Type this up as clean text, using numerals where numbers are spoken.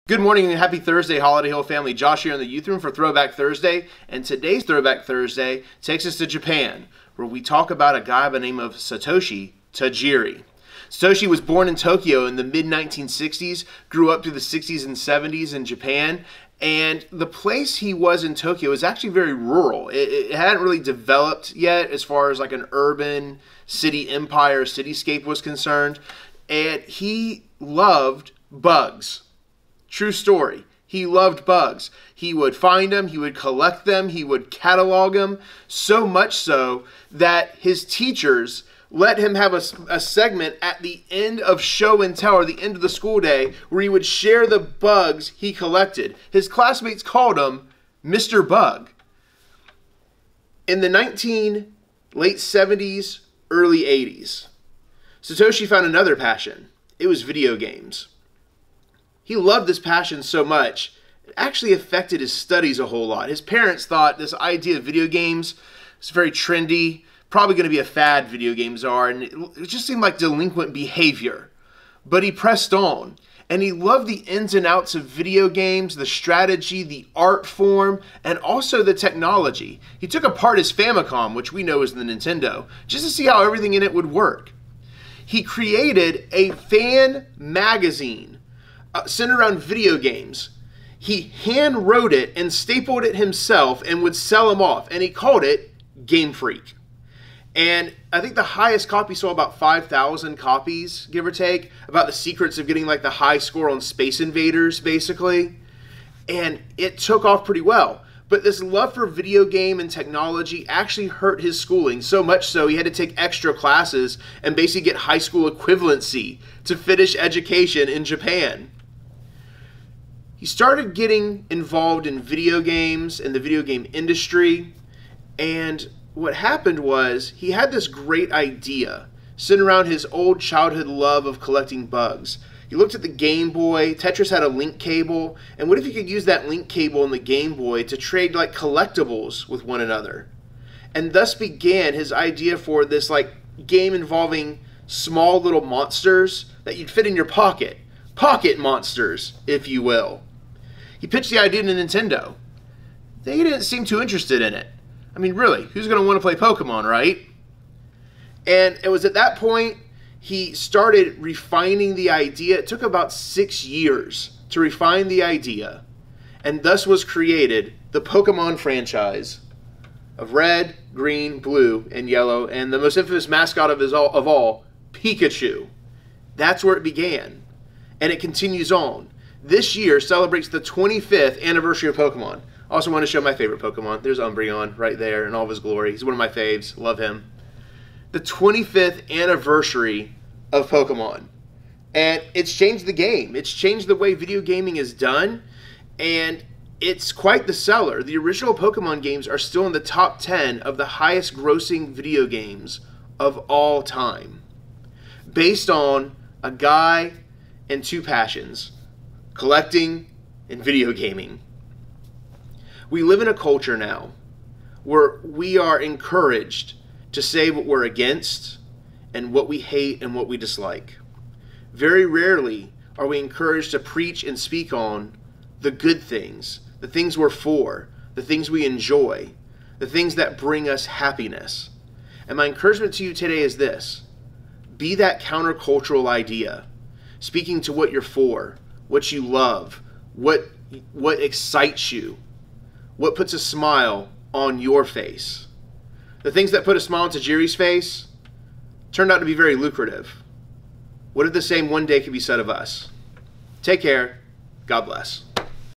Good morning and happy Thursday, Holiday Hill family. Josh here in the youth room for Throwback Thursday. And today's Throwback Thursday takes us to Japan, where we talk about a guy by the name of Satoshi Tajiri. Satoshi was born in Tokyo in the mid-1960s, grew up through the 60s and 70s in Japan, and the place he was in Tokyo is actually very rural. It hadn't really developed yet as far as like an urban city empire, cityscape was concerned, and he loved bugs. True story. He loved bugs. He would find them, he would collect them, he would catalog them, so much so that his teachers let him have a segment at the end of show and tell, or the end of the school day, where he would share the bugs he collected. His classmates called him Mr. Bug. In the late 70s, early 80s, Satoshi found another passion. It was video games. He loved this passion so much, it actually affected his studies a whole lot. His parents thought this idea of video games was very trendy, probably going to be a fad, video games are, and it just seemed like delinquent behavior. But he pressed on, and he loved the ins and outs of video games, the strategy, the art form, and also the technology. He took apart his Famicom, which we know is the Nintendo, just to see how everything in it would work. He created a fan magazine centered around video games. He hand wrote it and stapled it himself and would sell them off, and he called it Game Freak. And I think the highest copy sold about 5,000 copies, give or take, about the secrets of getting like the high score on Space Invaders, basically. And it took off pretty well. But this love for video game and technology actually hurt his schooling, so much so he had to take extra classes and basically get high school equivalency to finish education in Japan. He started getting involved in video games and the video game industry, and what happened was he had this great idea centered around his old childhood love of collecting bugs. He looked at the Game Boy. Tetris had a link cable, and what if you could use that link cable in the Game Boy to trade like collectibles with one another? And thus began his idea for this like game involving small little monsters that you'd fit in your pocket. Pocket monsters, if you will. He pitched the idea to Nintendo. They didn't seem too interested in it. I mean, really, who's going to want to play Pokemon, right? And it was at that point he started refining the idea. It took about 6 years to refine the idea, and thus was created the Pokemon franchise of red, green, blue, and yellow, and the most infamous mascot of all, Pikachu. That's where it began, and it continues on. This year celebrates the 25th anniversary of Pokemon. Also want to show my favorite Pokemon. There's Umbreon right there in all of his glory. He's one of my faves. Love him. The 25th anniversary of Pokemon. And it's changed the game. It's changed the way video gaming is done. And it's quite the seller. The original Pokemon games are still in the top 10 of the highest grossing video games of all time. Based on a guy and two passions: collecting and video gaming. We live in a culture now where we are encouraged to say what we're against and what we hate and what we dislike. Very rarely are we encouraged to preach and speak on the good things, the things we're for, the things we enjoy, the things that bring us happiness. And my encouragement to you today is this: be that countercultural idea, speaking to what you're for, what you love, what excites you, what puts a smile on your face. The things that put a smile on Tajiri's face turned out to be very lucrative. What if the same one day could be said of us? Take care. God bless.